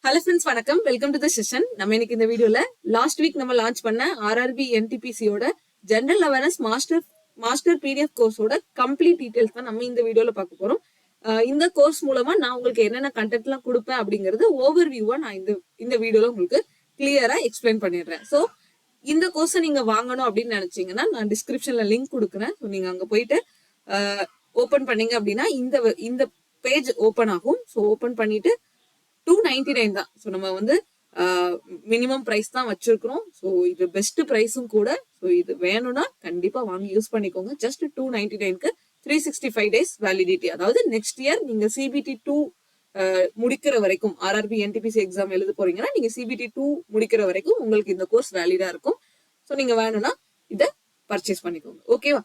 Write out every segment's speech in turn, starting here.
Hello friends, வணக்கம். Welcome to the session. நம்ம இன்னைக்கு இந்த வீடியோல லாஸ்ட் வீக் நம்ம லான்ச் பண்ண ஆர்ஆர்பி என்டிபிசியோட ஜெனரல் அவேர்னஸ் மாஸ்டர் பிடிஎஃப் கோர்ஸோட கம்ப்ளீட் டீடைல்ஸ் தான் நம்ம இந்த வீடியோல பார்க்க போறோம். இந்த கோர்ஸ் மூலமா நான் உங்களுக்கு என்னென்ன கண்டென்ட் எல்லாம் கொடுப்பேன் அப்படிங்கறது ஓவர் வியூவா நான் இந்த வீடியோல உங்களுக்கு கிளியரா எக்ஸ்பிளைன் பண்ணிடுறேன். ஸோ இந்த கோர்ஸை நீங்க வாங்கணும் அப்படின்னு நினைச்சீங்கன்னா நான் டிஸ்கிரிப்ஷன்ல லிங்க் கொடுக்குறேன். ஸோ நீங்க அங்க போயிட்டு ஓபன் பண்ணீங்க அப்படின்னா இந்த பேஜ் ஓபன் ஆகும். ஸோ ஓபன் பண்ணிட்டு 299 தான். ஸோ நம்ம வந்து மினிமம் பிரைஸ் தான் வச்சிருக்கிறோம். ஸோ இது பெஸ்ட் பிரைஸும் கூட. ஸோ இது வேணும்னா கண்டிப்பா வாங்கி யூஸ் பண்ணிக்கோங்க. ஜஸ்ட் 299க்கு 365 டேஸ் வேலிடிட்டி. அதாவது நெக்ஸ்ட் இயர் நீங்க சிபிடி 2 முடிக்கிற வரைக்கும் ஆர்ஆர்பி என்டிபிசி எக்ஸாம் எழுத போறீங்கன்னா நீங்க சிபிடி 2 முடிக்கிற வரைக்கும் உங்களுக்கு இந்த கோர்ஸ் வேலிடா இருக்கும். ஸோ நீங்க வேணும்னா இதை பர்ச்சேஸ் பண்ணிக்கோங்க. ஓகேவா?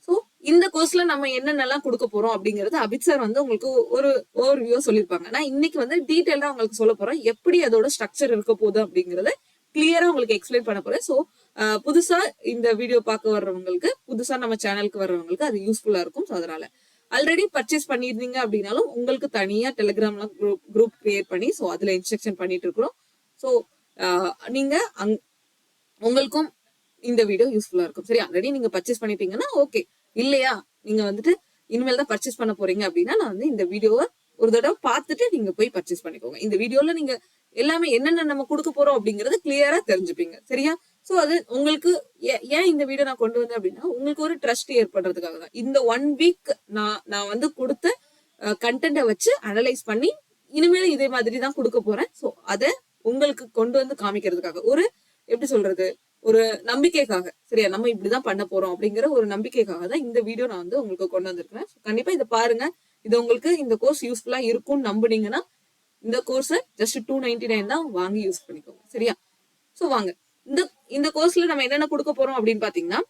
ஸோ இந்த கோர்ஸ்ல நம்ம என்னென்னலாம் கொடுக்க போறோம் அப்படிங்கறது அபித் சார் வந்து உங்களுக்கு ஒரு ஓவர் வியூ சொல்லியிருப்பாங்க. நான் இன்னைக்கு வந்து டீடைலா உங்களுக்கு சொல்ல போறேன். எப்படி அதோட ஸ்ட்ரக்சர் இருக்க போகுது அப்படிங்கறத கிளியரா உங்களுக்கு எக்ஸ்பிளைன் பண்ண போறேன். ஸோ புதுசா இந்த வீடியோ பார்க்க வர்றவங்களுக்கு, புதுசா நம்ம சேனலுக்கு வர்றவங்களுக்கு அது யூஸ்ஃபுல்லா இருக்கும். ஸோ அதனால ஆல்ரெடி பர்ச்சேஸ் பண்ணிருந்தீங்க அப்படின்னாலும் உங்களுக்கு தனியா டெலிகிராம்ல குரூப் கிரியேட் பண்ணி ஸோ அதுல இன்ஸ்ட்ரக்ஷன் பண்ணிட்டு இருக்கிறோம். ஸோ நீங்க உங்களுக்கும் இந்த வீடியோ யூஸ்ஃபுல்லா இருக்கும். சரி, ஆல்ரெடி நீங்க பர்ச்சேஸ் பண்ணிட்டீங்கன்னா ஓகே. இல்லையா, நீங்க வந்துட்டு இனிமேல் தான் பர்ச்சேஸ் பண்ண போறீங்க அப்படின்னா நான் வந்து இந்த வீடியோவை ஒரு தடவை பார்த்துட்டு நீங்க போய் பர்ச்சேஸ் பண்ணிக்கோங்க. இந்த வீடியோல நீங்க எல்லாமே என்னென்ன நம்ம கொடுக்க போறோம் அப்படிங்கறது கிளியரா தெரிஞ்சுப்பீங்க. சரியா? சோ அது உங்களுக்கு ஏன் இந்த வீடியோ நான் கொண்டு வந்தேன் அப்படின்னா உங்களுக்கு ஒரு ட்ரஸ்ட் ஏற்படுறதுக்காக தான். இந்த 1 வீக் நான் வந்து கொடுத்த கண்டென்ட்டை வச்சு அனலைஸ் பண்ணி இனிமேல் இதே மாதிரி தான் கொடுக்க போறேன். சோ அதை உங்களுக்கு கொண்டு வந்து காமிக்கிறதுக்காக, ஒரு எப்படி சொல்றது, ஒரு நம்பிக்கைக்காக. சரியா? நம்ம இப்படிதான் பண்ண போறோம் அப்படிங்கிற ஒரு நம்பிக்கைக்காக தான் இந்த வீடியோ நான் வந்து உங்களுக்கு கொண்டு வந்திருக்கேன். கண்டிப்பா இதை பாருங்க. இது உங்களுக்கு இந்த கோர்ஸ் யூஸ்ஃபுல்லா இருக்கும்னு நம்புனீங்கன்னா இந்த கோர்ஸை ஜஸ்ட் 299 தான் வாங்கி யூஸ் பண்ணிக்கோங்க. சரியா? சோ வாங்க, இந்த கோர்ஸ்ல நம்ம என்னென்ன கொடுக்க போறோம் அப்படின்னு பாத்தீங்கன்னா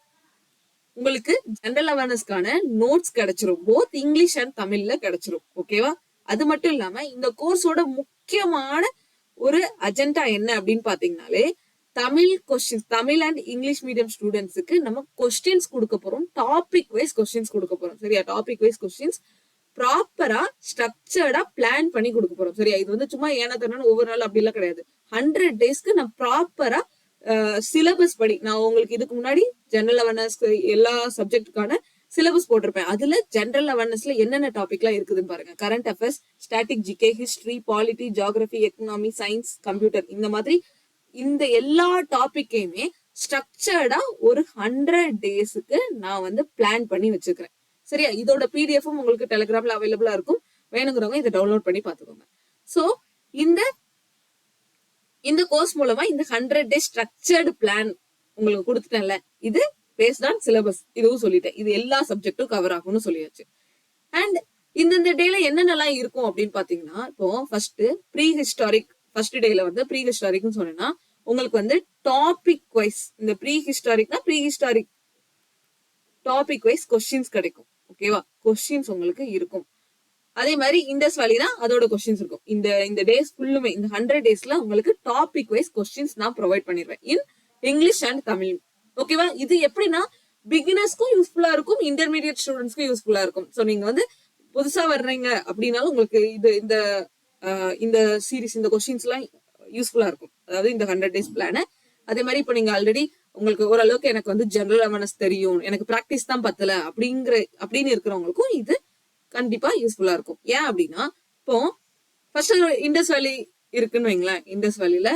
உங்களுக்கு ஜெனரல் அவேர்னஸ்க்கான நோட்ஸ் கிடைச்சிரும். போத் இங்கிலீஷ் அண்ட் தமிழ்ல கிடைச்சிரும். ஓகேவா? அது மட்டும் இல்லாம இந்த கோர்ஸோட முக்கியமான ஒரு அஜெண்டா என்ன அப்படின்னு பாத்தீங்கன்னாலே தமிழ் அண்ட் இங்கிலீஷ் மீடியம் ஸ்டூடெண்ட்ஸுக்கு நம்ம கொஸ்டின்ஸ் கொடுக்க போறோம். டாபிக் வைஸ் கொஸ்டின்ஸ் கொடுக்க போறோம். சரியா? டாபிக் வைஸ் கொஸ்டின்ஸ் ப்ராப்பரா ஸ்ட்ரக்சர்டா பிளான் பண்ணி கொடுக்க போறோம். சரியா? இது வந்து சும்மா ஏன்னா தானே ஒவ்வொரு நாள் அப்படி எல்லாம் கிடையாது. 100 டேஸ்க்கு நான் ப்ராப்பரா சிலபஸ் படி நான் உங்களுக்கு இதுக்கு முன்னாடி ஜெனரல் அவேர்னஸ் எல்லா சப்ஜெக்டுக்கான சிலபஸ் போட்டிருப்பேன். அதுல ஜெனரல் அவேர்னஸ்ல என்னென்ன டாபிக் எல்லாம் இருக்குதுன்னு பாருங்க. Current affairs, static, GK, history, polity, geography, economy, science, computer, இந்த மாதிரி இந்த எல்லா டாபிக்கையுமே ஸ்ட்ரக்சர்டா ஒரு 100 டேஸுக்கு நான் வந்து பிளான் பண்ணி வச்சுக்கிறேன். சரியா? இதோட பிடிஎஃப்பும் உங்களுக்கு டெலிகிராம்ல அவைலபிளா இருக்கும். வேணுங்கிறவங்க இதை டவுன்லோட் பண்ணி பாத்துக்கோங்க. சோ இந்த கோர்ஸ் மூலமா இந்த 100 டேஸ் ஸ்ட்ரக்சர்டு பிளான் உங்களுக்கு கொடுத்துட்டேன்ல, இது பேஸ்ட் ஆன் சிலபஸ். இதுவும் சொல்லிட்டேன். இது எல்லா சப்ஜெக்டும் கவர் ஆகும்னு சொல்லியாச்சு. அண்ட் இந்த டேல என்னென்னலாம் இருக்கும் அப்படின்னு பாத்தீங்கன்னா, இப்போ ப்ரீ ஹிஸ்டாரிக் ஃபர்ஸ்ட் டேல வந்து ப்ரீ ஹிஸ்டாரிக்னு சொன்னா உங்களுக்கு வந்து டாபிக் வைஸ், இந்த prehistoric topic wise questions கிடைக்கும். ஓகேவா? கொஸ்டின்ஸ் உங்களுக்கு இருக்கும். அதே மாதிரி இண்டஸ் வேலினா அதோட கொஸ்டின்ஸ் இருக்கும். இந்த டேஸ் ஃபுல்லுமே, இந்த 100 டேஸ்ல உங்களுக்கு டாபிக் வைஸ் கொஸ்டின்ஸ் நான் ப்ரொவைட் பண்ணிடுவேன் இன் இங்கிலீஷ் அண்ட் தமிழ். ஓகேவா? இது எப்படின்னா பிகினர்ஸ்க்கும் யூஸ்ஃபுல்லா இருக்கும், இன்டர்மீடியட் ஸ்டூடெண்ட்ஸ்க்கும் யூஸ்ஃபுல்லா இருக்கும். ஸோ நீங்க வந்து புதுசா வர்றீங்க அப்படின்னாலும் உங்களுக்கு இந்த சீரீஸ், இந்த கொஸ்டின்ஸ் எல்லாம் யூஸ்ஃபுல்லா இருக்கும். அதாவது இந்த 100 டேஸ் பிளான். அதே மாதிரி இப்போ நீங்க ஆல்ரெடி உங்களுக்கு ஓரளவுக்கு எனக்கு வந்து ஜெனரல் அவேர்னஸ் தெரியும், எனக்கு பிராக்டிஸ் தான் பத்தல அப்படின்னு இருக்கிறவங்களுக்கும் இது கண்டிப்பா யூஸ்ஃபுல்லா இருக்கும். ஏன் அப்படின்னா இப்போ ஃபர்ஸ்ட் இண்டஸ் வேலி இருக்குன்னு வைங்களேன். இண்டஸ் வேலியில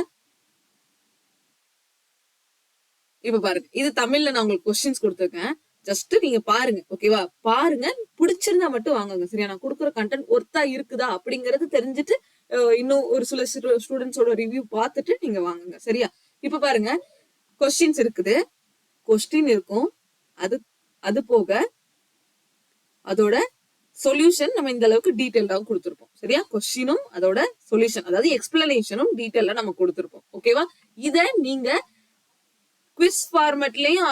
இப்ப பாருங்க, இது தமிழ்ல நான் உங்களுக்கு கொஸ்டின்ஸ் கொடுத்துருக்கேன். ஜஸ்ட் நீங்க பாருங்க. ஓகேவா? பாருங்க, பிடிச்சிருந்தா மட்டும் வாங்குங்க. சரியா? நான் கொடுக்குற கண்டென்ட் ஒர்த்தா இருக்குதா அப்படிங்கறது தெரிஞ்சுட்டு இன்னும் ஒரு சில ஸ்டூடெண்ட்ஸோட ரிவ்யூ பார்த்துட்டு நீங்க வாங்குங்க. சரியா? இப்ப பாருங்க, கொஸ்டின்ஸ் இருக்குது, கொஸ்டின் இருக்கும், அது போக அதோட சொல்யூஷன் நம்ம இந்த அளவுக்கு டீடைல்டாவும் கொடுத்துருப்போம். சரியா? கொஸ்டினும் அதோட சொல்யூஷன், அதாவது எக்ஸ்பிளனேஷனும் டீடைலா நம்ம கொடுத்துருப்போம். ஓகேவா? இத நீங்க குவிஸ் ஃபார்மேட்லயும்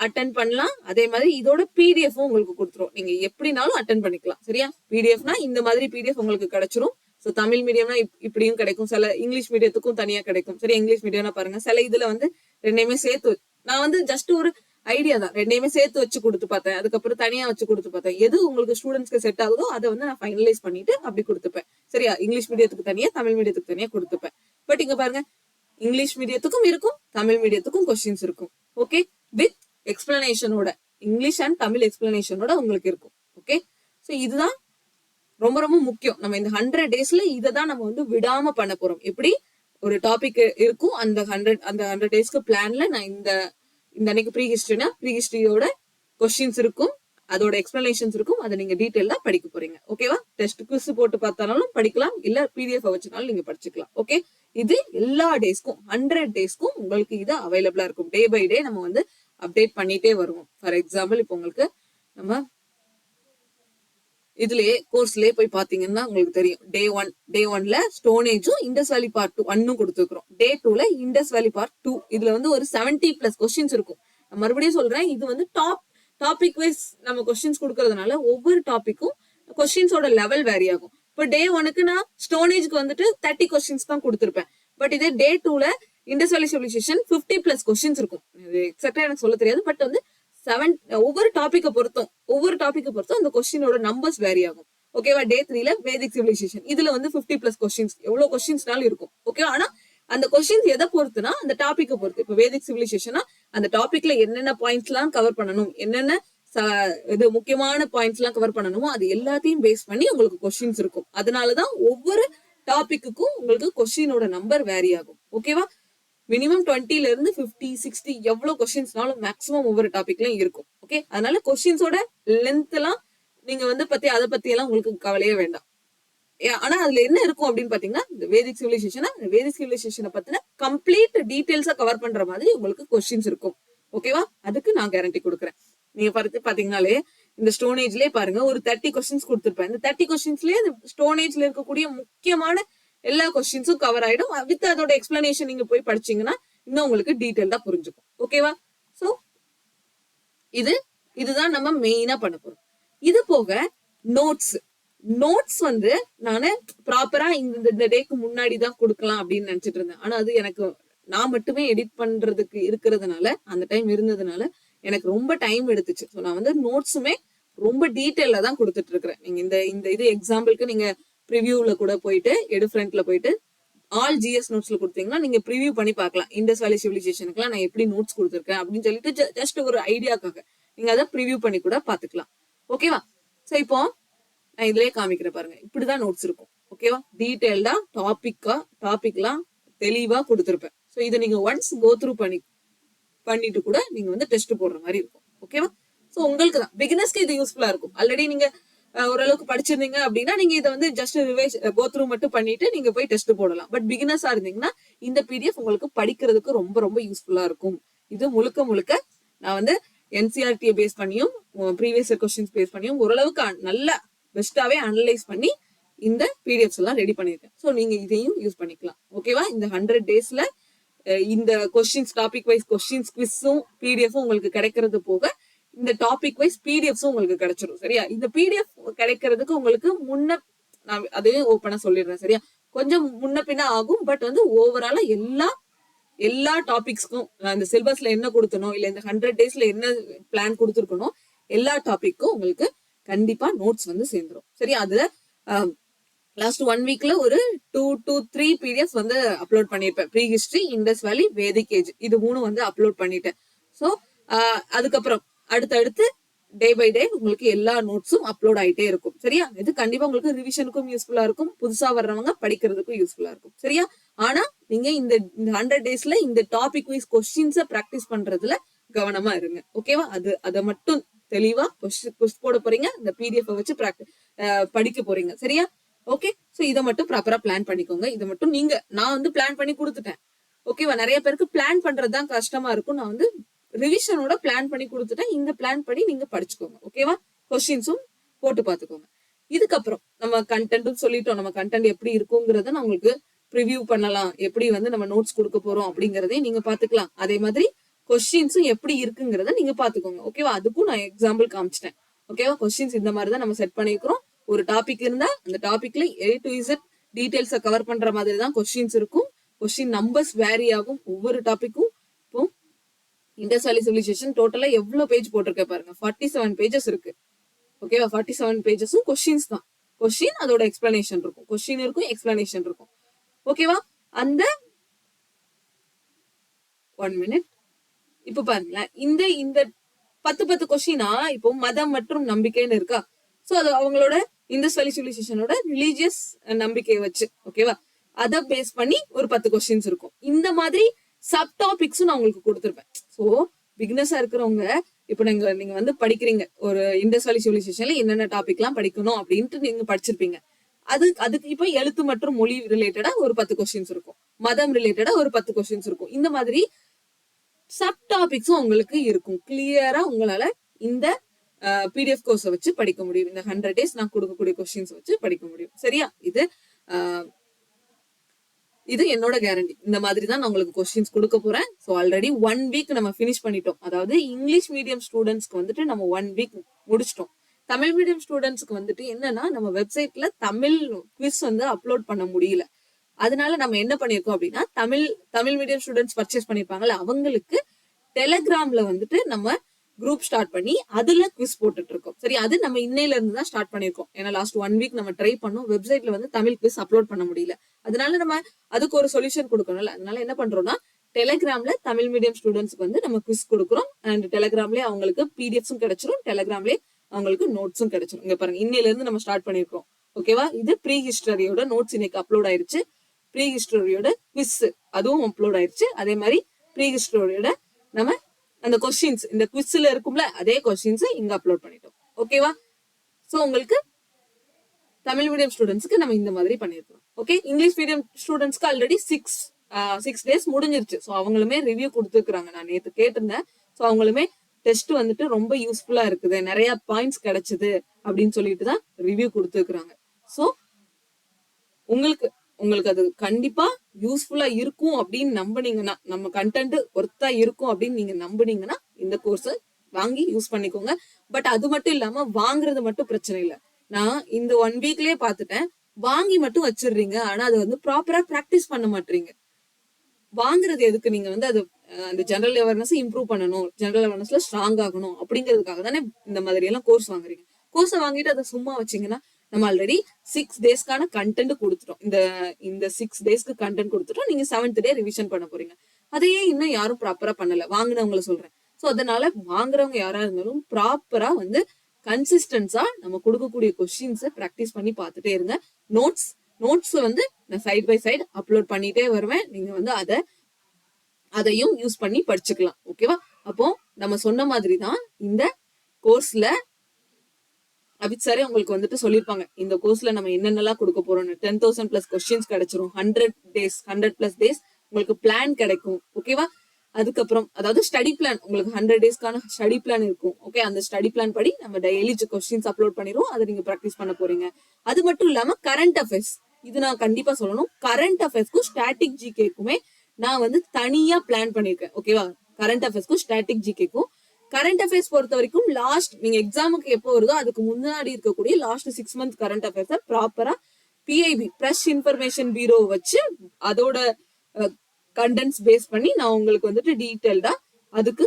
அட்டென்ட் பண்ணலாம். அதே மாதிரி இதோட பிடிஎஃப் உங்களுக்கு கொடுத்துரும். நீங்க எப்படினாலும் அட்டென்ட் பண்ணிக்கலாம். சரியா? பிடிஎஃப்னா இந்த மாதிரி பிடிஎஃப் உங்களுக்கு கிடைச்சிரும். ஸோ தமிழ் மீடியம்னா இப்படியும் கிடைக்கும், சில இங்கிலீஷ் மீடியத்துக்கும் தனியா கிடைக்கும். சரி, இங்கிலீஷ் மீடியம்னா பாருங்க, சில இதுல வந்து ரெண்டையுமே சேர்த்து நான் வந்து ஜஸ்ட் ஒரு ஐடியா தான், ரெண்டையுமே சேர்த்து வச்சு கொடுத்து பார்த்தேன், அதுக்கப்புறம் தனியா வச்சு கொடுத்து பார்த்தேன். எது உங்களுக்கு ஸ்டூடெண்ட்ஸ்க்கு செட் ஆகுதோ அதை வந்து நான் ஃபைனலைஸ் பண்ணிட்டு அப்படி கொடுத்துப்பேன். சரியா? இங்கிலீஷ் மீடியத்துக்கு தனியா, தமிழ் மீடியத்துக்கு தனியா கொடுத்துப்பேன். பட் இங்க பாருங்க, இங்கிலீஷ் மீடியத்துக்கும் இருக்கும், தமிழ் மீடியத்துக்கும் கொஸ்டின்ஸ் இருக்கும். ஓகே, வித் எக்ஸ்பிளனேஷனோட, இங்கிலீஷ் அண்ட் தமிழ் எக்ஸ்பிளனேஷனோட உங்களுக்கு இருக்கும். ஓகே, ஸோ இதுதான் ரொம்ப ரொம்ப முக்கியம். நம்ம இந்த 100 daysல இதை தான் நம்ம வந்து விடாம பண்ண போறோம். எப்படி ஒரு டாபிக் இருக்கும், அந்த 100 daysக்கு பிளான்ல நான் இந்த அன்னைக்கு ப்ரீ ஹிஸ்டரினா ப்ரீ ஹிஸ்டரியோட கொஸ்டின்ஸ் இருக்கும், அதோட எக்ஸ்பிளனேஷன்ஸ் இருக்கும், அதை நீங்க டீட்டெயிலா படிக்க போறீங்க. ஓகேவா? டெஸ்ட் குவிஸ் போட்டு பார்த்தாலும் படிக்கலாம், இல்ல பிடிஎஃப் வச்சுனாலும் நீங்க படிச்சுக்கலாம். ஓகே, இது எல்லா டேஸ்க்கும் 100 daysக்கும் உங்களுக்கு இது அவைலபிளா இருக்கும். டே பை டே நம்ம வந்து அப்டேட் பண்ணிட்டே வருவோம். ஃபார் எக்ஸாம்பிள், இப்போ உங்களுக்கு நம்ம இதுலயே கோர்ஸ்லயே போய் பாத்தீங்கன்னா உங்களுக்கு தெரியும். டே ஒன்ல ஸ்டோனேஜும் இண்டஸ் வேலி பார்ட் 2 1 கொடுத்துருக்கோம். டே 2ல இண்டஸ் வேலி பார்ட் 2. இதுல வந்து ஒரு 70+ கொஸ்டின்ஸ் இருக்கும். நான் மறுபடியும் சொல்றேன், இது வந்து டாபிக் வைஸ் நம்ம கொஸ்டின்ஸ் கொடுக்கறதுனால ஒவ்வொரு டாபிக்கும் கொஸ்டின்ஸோட லெவல் வேரி ஆகும். இப்போ டே 1க்கு நான் ஸ்டோனேஜ்க்கு வந்துட்டு 30 கொஸ்டின்ஸ் தான் கொடுத்துருப்பேன். பட் இதே டே 2ல இண்டஸ் வேலி சிவிலைசேஷன் 50+ கொஸ்டின்ஸ் இருக்கும். எக்ஸாக்டா எனக்கு சொல்ல தெரியாது, பட் வந்து ஒவ்வொரு டாபிக்கை பொறுத்தும் அந்த கொஸ்டினோட நம்பர்ஸ் வேரி ஆகும். ஓகேவா? டே 3ல வேதிக் சிவிலைசேஷன், இதுல வந்து 50+ கொஸ்டின்ஸ், எவ்வளவு கொஸ்டின்ஸ்னாலும் இருக்கும். ஓகேவா? ஆனா அந்த கொஸ்டின்ஸ் எதை பொறுத்துனா அந்த டாபிக்கை பொறுத்து. இப்போ வேதிக் சிவிலைசேஷனா அந்த டாபிக்ல என்னென்ன பாயிண்ட்ஸ் எல்லாம் கவர் பண்ணணும், என்னென்ன இது முக்கியமான பாயிண்ட்ஸ் எல்லாம் கவர் பண்ணணுமோ அது எல்லாத்தையும் பேஸ் பண்ணி உங்களுக்கு கொஸ்டின்ஸ் இருக்கும். அதனாலதான் ஒவ்வொரு டாபிக்குக்கும் உங்களுக்கு கொஸ்டினோட நம்பர் வேரி ஆகும். ஓகேவா? மினிமம் 20ல இருந்து 50, 60 எவ்வளவு கொஸ்டின்ஸ்னாலும் மேக்ஸிமம் ஒவ்வொரு டாபிக்லயும் இருக்கும். ஓகே, அதனால கொஸ்டின்ஸோட லென்த் எல்லாம் நீங்க வந்து அதை பத்தி எல்லாம் உங்களுக்கு கவலையே வேண்டாம். ஆனா அதுல என்ன இருக்கும் அப்படின்னு பாத்தீங்கன்னா, இந்த வேதிக் சிவிலைசேஷனை பத்தின கம்ப்ளீட் டீடைல்ஸா கவர் பண்ற மாதிரி உங்களுக்கு கொஸ்டின்ஸ் இருக்கும். ஓகேவா? அதுக்கு நான் கேரண்டி கொடுக்குறேன். நீங்க பாத்தீங்கன்னாலே இந்த ஸ்டோனேஜ்லயே பாருங்க, ஒரு 30 கொஸ்டின்ஸ் கொடுத்துருப்பேன். இந்த 30 கொஸ்டின்ஸ்லயே ஸ்டோனேஜ்ல இருக்கக்கூடிய முக்கியமான எல்லா கொஸ்டின்ஸும் கவர் ஆயிடும். வித் அதோட எக்ஸ்பிளனேஷன் நீங்க போய் படிச்சீங்கன்னா இன்னும் உங்களுக்கு டீடைல்டா புரிஞ்சுக்கும். ஓகேவா? சோ இதுதான் நம்ம மெயினா பண்ண போறோம். இது போக நோட்ஸ் வந்து நானு ப்ராப்பரா இந்த டேக்கு முன்னாடி தான் கொடுக்கலாம் அப்படின்னு நினைச்சிட்டு இருந்தேன். ஆனா அது எனக்கு நான் மட்டுமே எடிட் பண்றதுக்கு இருக்கிறதுனால, அந்த டைம் இருந்ததுனால எனக்கு ரொம்ப டைம் எடுத்துச்சு. ஸோ நான் வந்து நோட்ஸுமே ரொம்ப டீட்டெயில தான் கொடுத்துட்டு இருக்கிறேன். நீங்க இந்த இது எக்ஸாம்பிளுக்கு நீங்க ப்ரிவியூல கூட போயிட்டு எடுஃப்ரண்ட்ல போயிட்டு ஆல் ஜிஎஸ் நோட்ஸ்ல கொடுத்தீங்கன்னா நீங்க ப்ரிவியூ பண்ணி பார்க்கலாம். இண்டஸ் வேலி சிவிலைசேஷனுக்குலாம் நான் எப்படி நோட்ஸ் கொடுத்துருக்கேன் அப்படின்னு சொல்லிட்டு ஜஸ்ட் ஒரு ஐடியாக்காக நீங்க அதை ப்ரிவியூ பண்ணி கூட பாத்துக்கலாம். ஓகேவா? ஸோ இப்போ நான் இதுலயே காமிக்கிறேன் பாருங்க, இப்படிதான் நோட்ஸ் இருக்கும். ஓகேவா? டீடைல்டா டாபிக்லாம் தெளிவா கொடுத்துருப்பேன். ஸோ இதை நீங்க ஒன்ஸ் கோ த்ரூ பண்ணிட்டு கூட நீங்க வந்து டெஸ்ட் போடுற மாதிரி இருக்கும். ஓகேவா? ஸோ உங்களுக்கு தான் பிகினர்ஸ்க்கு இது யூஸ்ஃபுல்லா இருக்கும். ஆல்ரெடி நீங்க ஓரளவுக்கு படிச்சிருந்தீங்க அப்படின்னா நீங்க இதை வந்து ஜஸ்ட் ரிவைஸ் கோ த்ரூ மட்டும் பண்ணிட்டு நீங்க போய் டெஸ்ட் போடலாம். பட் பிகினர்ஸா இருந்தீங்கன்னா இந்த பிடிஎஃப் உங்களுக்கு படிக்கிறதுக்கு ரொம்ப ரொம்ப யூஸ்ஃபுல்லா இருக்கும். இது முழுக்க நான் வந்து என்சிஆர்டியை பேஸ் பண்ணியும் ப்ரீவியஸ் கொஸ்டின்ஸ் பேஸ் பண்ணியும் ஓரளவுக்கு நல்ல பெஸ்டாவே அனலைஸ் பண்ணி இந்த பிடிஎஃப்ஸ் எல்லாம் ரெடி பண்ணிருக்கேன். ஸோ நீங்க இதையும் யூஸ் பண்ணிக்கலாம். ஓகேவா? இந்த 100 daysல இந்த கொஸ்டின்ஸ் டாபிக் வைஸ் கொஸ்டின்ஸ் குவிஸும் பிடிஎஃப்பும் உங்களுக்கு கிடைக்கிறது போக இந்த டாபிக் வைஸ் பிடிஎஃப்ஸும் உங்களுக்கு கிடைச்சிடும். சரியா? இந்த பிடிஎஃப் கிடைக்கிறதுக்கு உங்களுக்கு நான் அதையும் ஓப்பனா சொல்லிடுறேன். சரியா? கொஞ்சம் முன்ன பின்ன ஆகும். பட் வந்து ஓவராலா எல்லா டாபிக்ஸ்க்கும் இந்த சிலபஸ்ல என்ன கொடுத்தனோ இல்ல இந்த 100 daysல என்ன பிளான் கொடுத்துருக்கணும் எல்லா டாபிக்கும் உங்களுக்கு கண்டிப்பா நோட்ஸ் வந்து சேர்ந்துரும். சரியா? அது லாஸ்ட் 1 weekல ஒரு 2 to 3 பிடிஎஃப் வந்து அப்லோட் பண்ணிருப்பேன். ப்ரீ ஹிஸ்டரி, இண்டஸ் வேலி, வேதிக் ஏஜ், இது 3 வந்து அப்லோட் பண்ணிட்டேன். ஸோ அதுக்கப்புறம் அடுத்தடுத்து டே பை டே உங்களுக்கு எல்லா நோட்ஸும் அப்லோட் ஆயிட்டே இருக்கும். சரியா? இது கண்டிப்பா உங்களுக்கு ரிவிஷனுக்கும் யூஸ்ஃபுல்லா இருக்கும், புதுசா வர்றவங்க படிக்கிறதுக்கும் யூஸ்ஃபுல்லா இருக்கும். சரியா? ஆனா நீங்க இந்த 100 daysல இந்த டாபிக் வைஸ் கொஸ்டின்ஸை பிராக்டிஸ் பண்றதுல கவனமா இருங்க. ஓகேவா? அதை மட்டும் தெளிவா கொஸ்டின் போட போறீங்க, இந்த பிடிஎஃப் வச்சு படிக்க போறீங்க. சரியா? ஓகே. சோ இதை மட்டும் ப்ராப்பரா பிளான் பண்ணிக்கோங்க. இதை மட்டும் நான் வந்து பிளான் பண்ணி கொடுத்துட்டேன். ஓகேவா? நிறைய பேருக்கு பிளான் பண்றதுதான் கஷ்டமா இருக்கும். நான் வந்து ரிவிஷனோட பிளான் பண்ணி கொடுத்துட்டேன். இந்த பிளான் பண்ணி நீங்க படிச்சுக்கோங்க. ஓகேவா? கொஸ்டின்ஸும் போட்டு பாத்துக்கோங்க. இதுக்கப்புறம் நம்ம கண்டென்ட்டும் சொல்லிட்டோம். நம்ம கண்டென்ட் எப்படி இருக்குங்கிறத நான் உங்களுக்கு ப்ரிவியூ பண்ணலாம், எப்படி வந்து நம்ம நோட்ஸ் கொடுக்க போறோம் அப்படிங்கறதையும் நீங்க பாத்துக்கலாம். அதே மாதிரி கொஸ்டின்ஸும் எப்படி இருக்குங்கிறத நீங்க பாத்துக்கோங்க. ஓகேவா? அதுக்கும் நான் எக்ஸாம்பிள் காமிச்சிட்டேன். ஓகேவா? கொஸ்டின்ஸ் இந்த மாதிரி தான் நம்ம செட் பண்ணிக்கிறோம். ஒரு டாபிக் இருந்தா அந்த டாபிக்ல A to Z டீடைல்ஸை கவர் பண்ற மாதிரி தான் கொஸ்டின்ஸ் இருக்கும். கொஸ்டின் நம்பர்ஸ் வேரி ஆகும் ஒவ்வொரு டாபிக்கும். இப்போ இண்டஸ் வேலி சிவிலைசேஷன் டோட்டலா எவ்வளவு பேஜ் போட்டிருக்க பாருங்க, 47 பேஜஸ் இருக்கு. ஓகேவா, 47 பேஜஸும் கொஸ்டின்ஸ் தான். கொஸ்டின் அதோட எக்ஸ்பிளனேஷன் இருக்கும், கொஸ்டின் இருக்கும், எக்ஸ்பிளனேஷன் இருக்கும். ஓகேவா, அந்த 1 மினிட். இப்ப பாருங்களேன், இந்த இந்த 10 கொஸ்டினா இப்போ மதம் மற்றும் நம்பிக்கைன்னு இருக்கா. சோ அது அவங்களோட இண்டஸ் வேலி சிவிலைசேஷனோட ரிலீஜியஸ் நம்பிக்கையை வச்சு, ஓகேவா, அதை பேஸ் பண்ணி ஒரு 10 கொஸ்டின்ஸ் இருக்கும். இந்த மாதிரி சப் டாபிக்ஸும் நான் உங்களுக்கு கொடுத்துருப்பேன். சோ பிகினஸா இருக்கிறவங்க இப்ப நீங்க வந்து படிக்கிறீங்க, ஒரு இண்டஸ் வேலி சிவிலைசேஷன்ல என்னென்ன டாபிக் எல்லாம் படிக்கணும் அப்படின்ட்டு நீங்க படிச்சிருப்பீங்க. அதுக்கு இப்ப எழுத்து மற்றும் மொழி ரிலேட்டடா ஒரு 10 கொஸ்டின்ஸ் இருக்கும், மதம் ரிலேட்டடா ஒரு 10 கொஸ்டின்ஸ் இருக்கும். இந்த மாதிரி சப் டாபிக்ஸும் உங்களுக்கு இருக்கும். கிளியரா உங்களால இந்த பிடிஎஃப் கோர்ஸை வச்சு படிக்க முடியும். இந்த 100 days நான் கொடுக்கக்கூடிய கொஸ்டின்ஸ் வச்சு படிக்க முடியும். சரியா, இது என்னோட கேரண்டி. இந்த மாதிரி தான் நான் உங்களுக்கு கொஸ்டின்ஸ் கொடுக்க போறேன். ஸோ ஆல்ரெடி 1 வீக் நம்ம ஃபினிஷ் பண்ணிட்டோம். அதாவது இங்கிலீஷ் மீடியம் ஸ்டூடெண்ட்ஸ்க்கு வந்துட்டு நம்ம 1 வீக் முடிச்சிட்டோம். தமிழ் மீடியம் ஸ்டூடெண்ட்ஸ்க்கு வந்துட்டு என்னன்னா, நம்ம வெப்சைட்ல தமிழ் குவிஸ் வந்து அப்லோட் பண்ண முடியல. அதனால நம்ம என்ன பண்ணிருக்கோம் அப்படின்னா, தமிழ் மீடியம் ஸ்டூடெண்ட்ஸ் பர்ச்சேஸ் பண்ணிருப்பாங்கல்ல, அவங்களுக்கு டெலிகிராம்ல வந்துட்டு நம்ம குரூப் ஸ்டார்ட் பண்ணி அதுல குவிஸ் போட்டுட்டு இருக்கோம். சரி, அது நம்ம இன்னையில இருந்து தான் ஸ்டார்ட் பண்ணிருக்கோம். ஏன்னா லாஸ்ட் 1 வீக் நம்ம ட்ரை பண்ணோம், வெப்சைட்ல வந்து தமிழ் குவிஸ் அப்லோட் பண்ண முடியல. அதனால நம்ம அதுக்கு ஒரு சொல்யூஷன் கொடுக்கணும்ல. அதனால என்ன பண்றோம்னா, டெலிகிராம்ல தமிழ் மீடியம் ஸ்டூடெண்ட்ஸ்க்கு வந்து நம்ம குவிஸ் கொடுக்குறோம். அண்ட் டெலிகிராம்லயே அவங்களுக்கு பிடிஎஃப்ஸும் கிடைச்சிரும், டெலிகிராம்லயே அவங்களுக்கு நோட்ஸும் கிடைச்சிரும். இங்க பாருங்க, இன்னையில இருந்து நம்ம ஸ்டார்ட் பண்ணிருக்கோம். ஓகேவா, இது ப்ரீ ஹிஸ்டரியோட நோட்ஸ் இன்னைக்கு அப்லோட் ஆயிருச்சு. ப்ரீ ஹிஸ்டரியோட குவிஸ் அதுவும் அப்லோட் ஆயிருச்சு. அதே மாதிரி ப்ரீ ஹிஸ்டரியோட நம்ம அந்த கொஸ்டின்ஸ் இந்த குவிஸ்ல இருக்கும்ல, அதே கொஸ்டின்ஸ் இங்க அப்லோட் பண்ணிட்டோம். ஓகேவா, சோ உங்களுக்கு தமிழ் மீடியம் ஸ்டூடெண்ட்ஸ்க்கு நம்ம இந்த மாதிரி பண்ணிருக்கோம். ஓகே, இங்கிலீஷ் மீடியம் ஸ்டூடெண்ட்ஸ்க்கு ஆல்ரெடி 6 days முடிஞ்சிருச்சு. ஸோ அவங்களுமே ரிவ்யூ கொடுத்துருக்காங்க. நான் நேற்று கேட்டிருந்தேன். ஸோ அவங்களுமே டெஸ்ட் வந்துட்டு ரொம்ப யூஸ்ஃபுல்லா இருக்குது, நிறைய பாயிண்ட்ஸ் கிடைச்சது அப்படின்னு சொல்லிட்டு தான் ரிவ்யூ கொடுத்துருக்காங்க. ஸோ உங்களுக்கு அது கண்டிப்பா யூஸ்ஃபுல்லா இருக்கும் அப்படின்னு நம்பினீங்கன்னா, நம்ம கண்டென்ட் ஒர்த்தா இருக்கும் அப்படின்னு நீங்க நம்பினீங்கன்னா இந்த கோர்ஸ் வாங்கி யூஸ் பண்ணிக்கோங்க. பட் அது மட்டும் இல்லாம வாங்குறது மட்டும் பிரச்சனை இல்லை. நான் இந்த 1 வீக்லயே பாத்துட்டேன், வாங்கி மட்டும் வச்சிடுறீங்க, ஆனா அது வந்து ப்ராப்பரா பிராக்டிஸ் பண்ண மாட்டீங்க. வாங்குறது எதுக்கு? நீங்க வந்து அது அந்த ஜெனரல் அவேர்னஸ் இம்ப்ரூவ் பண்ணணும், ஜெனரல் அவேர்னஸ்ல ஸ்ட்ராங் ஆகணும் அப்படிங்கிறதுக்காக தானே இந்த மாதிரி எல்லாம் கோர்ஸ் வாங்குறீங்க. கோர்ஸை வாங்கிட்டு அதை சும்மா வச்சீங்கன்னா, நம்ம ஆல்ரெடி 6 daysக்கான கண்டென்ட் கொடுத்துட்டோம். இந்த 6 daysக்கு கண்டென்ட் கொடுத்துட்டோம். நீங்க 7th day ரிவிஷன் பண்ண போறீங்க. அதையே இன்னும் யாரும் ப்ராப்பரா பண்ணல, வாங்கினவங்களை சொல்றேன். சோ அதனால வாங்குறவங்க யாரா இருந்தாலும் ப்ராப்பரா வந்து கன்சிஸ்டன்ஸா நம்ம கொடுக்கக்கூடிய கொஸ்டின்ஸை பிராக்டிஸ் பண்ணி பார்த்துட்டே இருங்க. நோட்ஸ் வந்து நான் சைட் பை சைடு அப்லோட் பண்ணிட்டே வருவேன். நீங்க வந்து அதையும் யூஸ் பண்ணி படிச்சுக்கலாம். ஓகேவா, அப்போ நம்ம சொன்ன மாதிரி தான் இந்த கோர்ஸ்ல அபித் சாரே உங்களுக்கு வந்துட்டு சொல்லிருப்பாங்க, இந்த கோர்ஸ்ல நம்ம என்னென்னலாம் கொடுக்க போறோம்னு. 10,000+ கொஸ்டின்ஸ் கிடைச்சிரும், 100+ days உங்களுக்கு பிளான் கிடைக்கும். ஓகேவா, அதுக்கப்புறம் அதாவது ஸ்டடி பிளான் உங்களுக்கு 100 daysக்கான ஸ்டடி பிளான் இருக்கும். ஓகே, அந்த ஸ்டடி பிளான் படி நம்ம டெய்லி கொஸ்டின்ஸ் அப்லோட் பண்ணிடுவோம். அதை நீங்க ப்ராக்டிஸ் பண்ண போறீங்க. அது மட்டும் இல்லாம கரண்ட் அஃபேர்ஸ், இது நான் கண்டிப்பா சொல்லணும், கரண்ட் அஃபேர்ஸ்க்கும் ஸ்டாட்டிக் ஜிகேக்குமே நான் வந்து தனியா பிளான் பண்ணிருக்கேன். ஓகேவா, கரண்ட் அஃபேர்ஸ்க்கும் ஸ்டாட்டிக் ஜிகேக்கும். கரண்ட் அஃபேர்ஸ் பொறுத்த வரைக்கும் லாஸ்ட் நீங்க எக்ஸாமுக்கு எப்போ வருதோ அதுக்கு முன்னாடி இருக்கக்கூடிய லாஸ்ட் 6 month கரண்ட் அஃபேர்ஸ் ப்ராப்பரா PIB பிரஸ் இன்ஃபர்மேஷன் பீரோ வச்சு அதோட கண்டென்ட்ஸ் பேஸ் பண்ணி நான் உங்களுக்கு வந்துட்டு டீடைல்டா அதுக்கு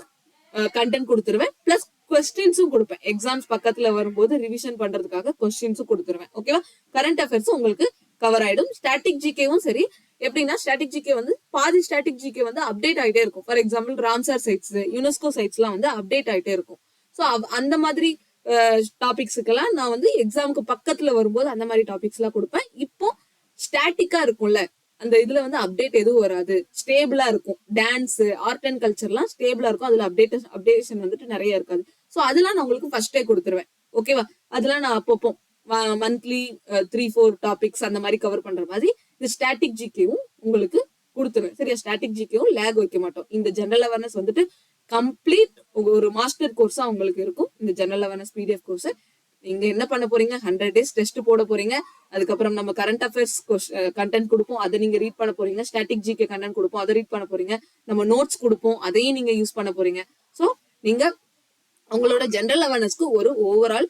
கண்டென்ட் கொடுத்துருவேன். பிளஸ் கொஸ்டின்ஸும் கொடுப்பேன். எக்ஸாம்ஸ் பக்கத்துல வரும்போது ரிவிஷன் பண்றதுக்காக கொஸ்டின்ஸும் கொடுத்துருவேன். ஓகேவா, கரண்ட் அஃபேர்ஸும் உங்களுக்கு கவர் ஆயிடும். ஸ்டாட்டிக் ஜிகேவும் சரி, எப்படின்னா ஸ்டாட்டிக் ஜிகே வந்து பாதி ஸ்டாட்டிக் ஜிகே வந்து அப்டேட் ஆயிட்டே இருக்கும். For example Ramsar sites, UNESCO sites எல்லாம் வந்து அப்டேட் ஆயிட்டே இருக்கும். ஸோ அந்த மாதிரி டாபிக்ஸுக்கெல்லாம் நான் வந்து எக்ஸாமுக்கு பக்கத்துல வரும்போது அந்த மாதிரி டாபிக்ஸ் எல்லாம் கொடுப்பேன். இப்போ ஸ்டாட்டிக்கா இருக்கும்ல, அந்த இதுல வந்து அப்டேட் எதுவும் வராது, ஸ்டேபிளா இருக்கும். டான்ஸ், ஆர்ட் அண்ட் கல்ச்சர்லாம் ஸ்டேபிளா இருக்கும். அதுல அப்டேஷன் வந்துட்டு நிறைய இருக்காது. ஸோ அதெல்லாம் நான் உங்களுக்கு ஃபர்ஸ்டே கொடுத்துருவேன். ஓகேவா, அதெல்லாம் நான் அப்பப்போ மந்த்லி 3-4 டாபிக்ஸ் அந்த மாதிரி கவர் பண்ற மாதிரி இந்த ஸ்டாட்டிக் ஜிகேவும் உங்களுக்கு கொடுத்துருவேன். சரியா, ஸ்டாட்டிக் ஜிகேவும் லேக் வைக்க மாட்டோம். இந்த ஜெனரல் அவேர்னஸ் வந்துட்டு கம்ப்ளீட் ஒரு மாஸ்டர் கோர்ஸா உங்களுக்கு இருக்கும். இந்த ஜெனரல் அவேர்னஸ் PDF கோர்ஸ் நீங்க என்ன பண்ண போறீங்க, 100 days டெஸ்ட் போட போறீங்க. அதுக்கப்புறம் நம்ம கரண்ட் அஃபேர்ஸ் கண்டென்ட் கொடுப்போம், அதை நீங்க ரீட் பண்ண போறீங்க. ஸ்டாட்டிக் ஜிகே கண்டென்ட் கொடுப்போம், அதை ரீட் பண்ண போறீங்க. நம்ம நோட்ஸ் கொடுப்போம், அதையும் நீங்க யூஸ் பண்ண போறீங்க. ஸோ நீங்க உங்களோட ஜெனரல் அவேர்னஸ்க்கு ஒரு ஓவரால்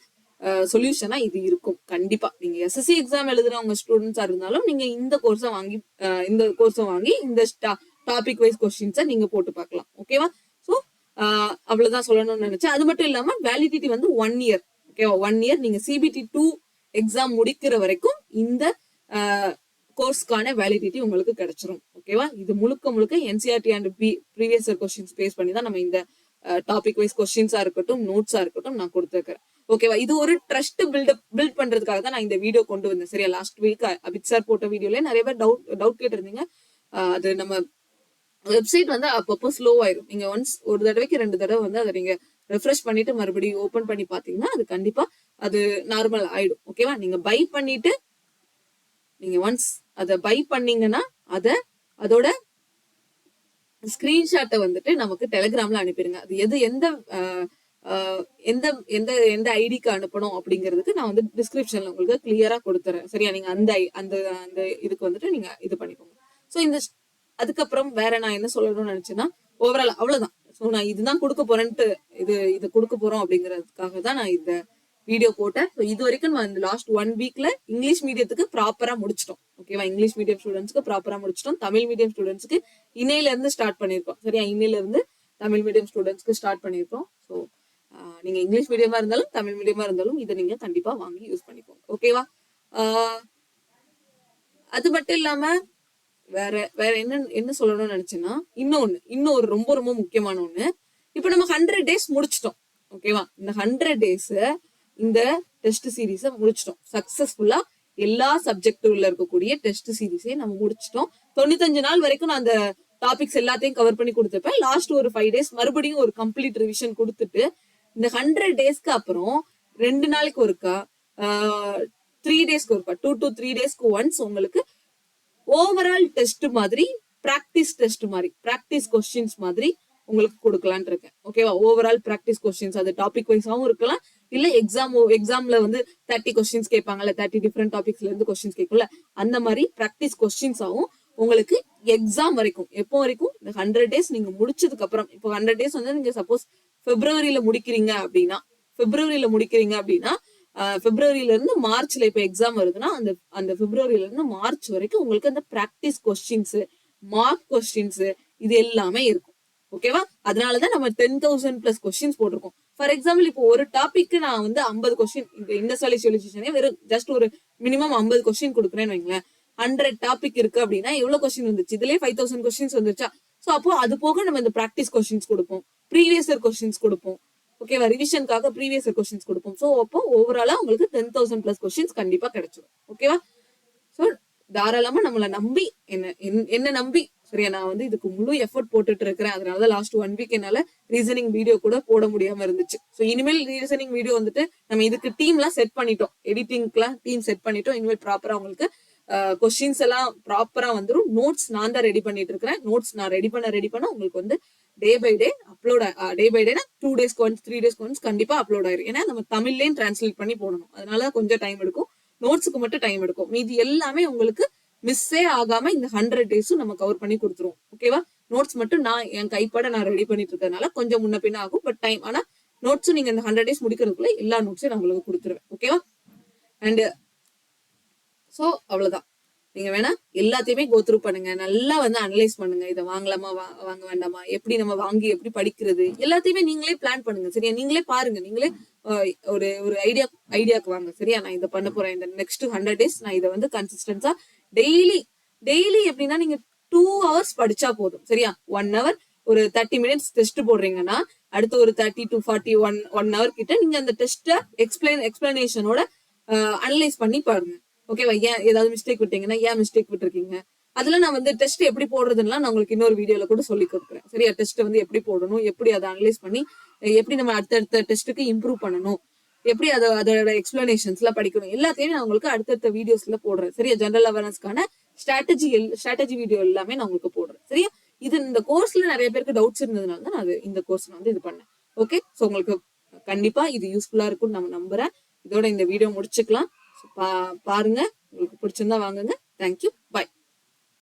சொல்யூஷனா இது இருக்கும். கண்டிப்பா நீங்க SSC எக்ஸாம் எழுதுறவங்க ஸ்டூடெண்ட்ஸா இருந்தாலும் நீங்க இந்த கோர்ஸை வாங்கி இந்த டாபிக் வைஸ் கொஸ்டின்ஸை நீங்க போட்டு பார்க்கலாம். ஓகேவா, ஸோ அவ்வளவுதான் சொல்லணும்னு நினைச்சேன். அது மட்டும் இல்லாம வேலிடிட்டி வந்து 1 year. ஓகேவா? 1 year நீங்க CBT 2 எக்ஸாம் முடிக்கிற வரைக்கும் இந்த கோர்ஸ்க்கான வேலிடிட்டி உங்களுக்கு கிடைச்சிரும். ஓகேவா? இது முழுக்க NCERT and previous year questions base பண்ணி தான் நம்ம இந்த டாபிக் வைஸ் கொஸ்டின்ஸா இருக்கட்டும், நோட்ஸா இருக்கட்டும் நான் கொடுத்துருக்கேன். ஓகேவா? இது ஒரு ட்ரஸ்ட் பில்ட் பண்றதுக்காக தான் நான் இந்த வீடியோ கொண்டு வந்தேன். சரியா? லாஸ்ட் வீக் அபித் சார் போட்ட வீடியோல நிறைய பேர் டவுட் கேட்டிருந்தீங்க. அது நம்ம வெப்சைட் வந்து அப்பப்போ ஸ்லோ ஆயிரும். நீங்க ஒன்ஸ் ஒரு தடவைக்கு 2 தடவை வந்து அதை நீங்க ரெஃப்ரெஷ் பண்ணிட்டு மறுபடியும் ஓபன் பண்ணி பாத்தீங்கன்னா அது கண்டிப்பா அது நார்மல் ஆயிடும். ஓகேவா? நீங்க பை பண்ணிட்டு நீங்க ஒன்ஸ் அதை பை பண்ணீங்கன்னா அதோட ஸ்கிரீன்ஷாட்டை வந்துட்டு நமக்கு டெலிகிராம்ல அனுப்பிடுங்க. அது எந்த எந்த எந்த எந்த ஐடிக்கு அனுப்பணும் அப்படிங்கிறதுக்கு நான் வந்து டிஸ்கிரிப்ஷன்ல உங்களுக்கு கிளியரா கொடுத்துறேன். சரியா? நீங்க அந்த அந்த அந்த இதுக்கு வந்துட்டு நீங்க இது பண்ணிக்கோங்க. ஸோ அதுக்கப்புறம் வேற நான் என்ன சொல்லணும்னு நினைச்சேன்னா ஓவரால் அவ்வளவுதான். ஸோ நான் இதுதான் கொடுக்க போறேன்ட்டு இது கொடுக்க போறோம் அப்படிங்கிறதுக்காக தான் நான் இந்த வீடியோ போட்டேன். ஸோ இது வரைக்கும் நான் இந்த லாஸ்ட் 1 வீக்ல இங்கிலீஷ் மீடியத்துக்கு ப்ராப்பரா முடிச்சிட்டோம். ஓகேவா? இங்கிலீஷ் மீடியம் ஸ்டூடெண்ட்ஸ்க்கு ப்ராப்பரா முடிச்சிட்டோம். தமிழ் மீடியம் ஸ்டூடெண்ட்ஸ்க்கு இன்னையில இருந்து ஸ்டார்ட் பண்ணிருக்கோம். சரியா? இன்னையில இருந்து தமிழ் மீடியம் ஸ்டூடெண்ட்ஸ்க்கு ஸ்டார்ட் பண்ணிருக்கோம். ஸோ நீங்க இங்கிலீஷ் மீடியமா இருந்தாலும் தமிழ் மீடியமா இருந்தாலும் இதை நீங்க கண்டிப்பா வாங்கி யூஸ் பண்ணிக்கோங்க. ஓகேவா? அது மட்டும் இல்லாம வேற என்ன சொல்லணும்னு நினைச்சேன்னா இன்னொரு ரொம்ப ரொம்ப முக்கியமான ஒண்ணு. இப்ப நம்ம 100 days முடிச்சிட்டோம். ஓகேவா? இந்த 100 days இந்த டெஸ்ட் சீரீஸ முடிச்சிட்டோம் சக்சஸ்ஃபுல்லா. எல்லா சப்ஜெக்ட்ல இருக்கக்கூடிய டெஸ்ட் சீரீஸே நம்ம முடிச்சிட்டோம். 95 நாள் வரைக்கும் நான் அந்த டாபிக்ஸ் எல்லாத்தையும் கவர் பண்ணி கொடுத்துப்பேன். லாஸ்ட் ஒரு 5 days மறுபடியும் ஒரு கம்ப்ளீட் ரிவிஷன் கொடுத்துட்டு இந்த 100 daysக்கு அப்புறம் 2 நாளைக்கு ஒருக்கா 3 daysக்கு ஒருக்கா 2 to 3 daysக்கு ஒன்ஸ் உங்களுக்கு ஓவரால் டெஸ்ட் மாதிரி பிராக்டிஸ் டெஸ்ட் மாதிரி பிராக்டிஸ் கொஸ்டின்ஸ் மாதிரி உங்களுக்கு கொடுக்கலான் இருக்கேன். ஓகேவா? ஓவரால் பிராக்டிஸ் கொஸ்டின்ஸ் அது டாபிக் வைஸாவும் இருக்கலாம். இல்ல எக்ஸாம்ல வந்து 30 கொஸ்டின்ஸ் கேட்பாங்கல்ல, 30 டிஃப்ரெண்ட் டாபிக்ஸ்ல இருந்து கொஸ்டின்ஸ் கேட்கும்ல, அந்த மாதிரி பிராக்டிஸ் கொஸ்டின்ஸாவும் உங்களுக்கு எக்ஸாம் வரைக்கும் எப்போ வரைக்கும் இந்த 100 days நீங்க முடிச்சதுக்கு அப்புறம் இப்போ 100 days வந்து நீங்க சப்போஸ் பிப்ரவரியில முடிக்கிறீங்க அப்படின்னா பிப்ரவரியில இருந்து மார்ச்ல இப்ப எக்ஸாம் வருதுன்னா அந்த பிப்ரவரியில இருந்து மார்ச் வரைக்கும் உங்களுக்கு அந்த பிராக்டிஸ் கொஸ்டின்ஸ், மார்க் கொஸ்டின்ஸ் இது எல்லாமே இருக்கும். ஓகேவா? அதனாலதான் நம்ம 10,000 plus கொஸ்டின்ஸ் போட்டிருக்கோம். ஃபார் எக்ஸாம்பிள் இப்போ ஒரு டாபிக் நான் வந்து 50 கொஸ்டின் இந்த சொல்யூஷனே வெறும் ஜஸ்ட் ஒரு மினிமம் 50 கொஸ்டின் கொடுக்குறேன்னு வைங்களேன். 100 டாபிக் இருக்கு அப்படின்னா எவ்வளவு கொஸ்டின் வந்துச்சு? இதுலயே 5,000 கொஸ்டின்ஸ் வந்துச்சா? சோ அப்போ அது போக நம்ம இந்த பிராக்டிஸ் கொஸ்டின்ஸ் கொடுப்போம், ப்ரீவியஸ் இயர் கொஸ்டின்ஸ் கொடுப்போம். ஓகேவா? ரிவிஷனுக்காக ப்ரீவியஸ் இயர் கொஸ்டின்ஸ் கொடுப்போம். சோ அப்போ ஓவராலா உங்களுக்கு 10,000 plus கொஸ்டின்ஸ் கண்டிப்பா கிடைச்சிடும். ஓகேவா? சோ தாராளமா நம்மள நம்பி என்ன நம்பி சரியா நான் வந்து இதுக்கு முழு எஃபர்ட் போட்டுட்டு இருக்கிறேன். அதனாலதான் லாஸ்ட் 1 வீக் என்னால ரீசனிங் வீடியோ கூட போட முடியாம இருந்துச்சு. சோ இனிமேல் ரீசனிங் வீடியோ வந்துட்டு நம்ம இதுக்கு டீம் எல்லாம் செட் பண்ணிட்டோம், எடிட்டிங்க்குலாம் டீம் செட் பண்ணிட்டோம். இனிமேல் ப்ராப்பரா உங்களுக்கு கொஸ்டின்ஸ் எல்லாம் ப்ராப்பரா வந்துடும். நோட்ஸ் நான் தான் ரெடி பண்ணிட்டு இருக்கிறேன். நோட்ஸ் நான் ரெடி பண்ண உங்களுக்கு வந்து day by day upload day by டேனா 2 daysக்கு ஒன்ஸ் 3 daysக்கு ஒன்ஸ் கண்டிப்பா அப்லோட் ஆயிரும். ஏன்னா நம்ம தமிழ்லயும் டிரான்ஸ்லேட் பண்ணி போடணும். அதனால கொஞ்சம் டைம் எடுக்கும். நோட்ஸுக்கு மட்டும் டைம் எடுக்கும். மீதி எல்லாமே உங்களுக்கு மிஸ்ஸே ஆகாம இந்த 100 days நம்ம கவர் பண்ணி கொடுத்துருவோம். ஓகேவா? நோட்ஸ் மட்டும் நான் என் கைப்பட நான் ரெடி பண்ணிட்டு இருக்கறதுனால கொஞ்சம் முன்ன பின்ன ஆகும். பட் டைம் ஆனா நோட்ஸும் நீங்க இந்த 100 days முடிக்கிறதுக்குள்ள எல்லா நோட்ஸையும் நான் உங்களுக்கு கொடுத்துருவேன். ஓகேவா? அண்ட் சோ அவ்வளவுதான். நீங்க வேணா எல்லாத்தையுமே கோ த்ரூ பண்ணுங்க, நல்லா வந்து அனலைஸ் பண்ணுங்க. இதை வாங்கலாமா வாங்க வேண்டாமா, எப்படி நம்ம வாங்கி எப்படி படிக்கிறது எல்லாத்தையுமே நீங்களே பிளான் பண்ணுங்க. சரியா? நீங்களே பாருங்க, நீங்களே ஒரு ஐடியாக்கு வாங்க. சரியா? நான் இதை பண்ண போறேன் இந்த நெக்ஸ்ட் 100 days நான் இதை வந்து கன்சிஸ்டன்ஸா டெய்லி எப்படின்னா நீங்க 2 hours படிச்சா போதும். சரியா? 1 hour ஒரு 30 minutes டெஸ்ட் போடுறீங்கன்னா அடுத்து ஒரு 30 to 40 1 hour கிட்ட நீங்க அந்த டெஸ்ட எக்ஸ்பிளனேஷனோட அனலைஸ் பண்ணி பாருங்க. ஓகேவா? ஏன் ஏதாவது மிஸ்டேக் விட்டீங்கன்னா ஏன் மிஸ்டேக் விட்டுருக்கீங்க, அதுல நான் வந்து டெஸ்ட் எப்படி போடுறதுன்னா நான் உங்களுக்கு இன்னொரு வீடியோல கூட சொல்லி கொடுக்குறேன். சரியா? டெஸ்ட் வந்து எப்படி போடணும், எப்படி அதை அனலைஸ் பண்ணி எப்படி நம்ம அடுத்தடுத்த டெஸ்ட்டுக்கு இம்ப்ரூவ் பண்ணணும், எப்படி அதோட எக்ஸ்பிளனேஷன்ஸ்ல படிக்கணும் எல்லாத்தையும் நான் உங்களுக்கு அடுத்தடுத்த வீடியோஸ்ல போடுறேன். சரியா? ஜெனரல் அவேர்னஸ்க்கான ஸ்ட்ராட்டஜி வீடியோ எல்லாமே நான் உங்களுக்கு போடுறேன். சரியா? இந்த கோர்ஸ்ல நிறைய பேருக்கு டவுட்ஸ் இருந்ததுனால தான் நான் இந்த கோர்ஸ் வந்து இது பண்ணேன். ஓகே? சோ உங்களுக்கு கண்டிப்பா இது யூஸ்ஃபுல்லா இருக்கும்னு நம்ம நம்புறேன். இதோட இந்த வீடியோ முடிச்சுக்கலாம். பாருங்க, உங்களுக்கு பிடிச்சிருந்தா வாங்குங்க. தேங்க்யூ, பாய்.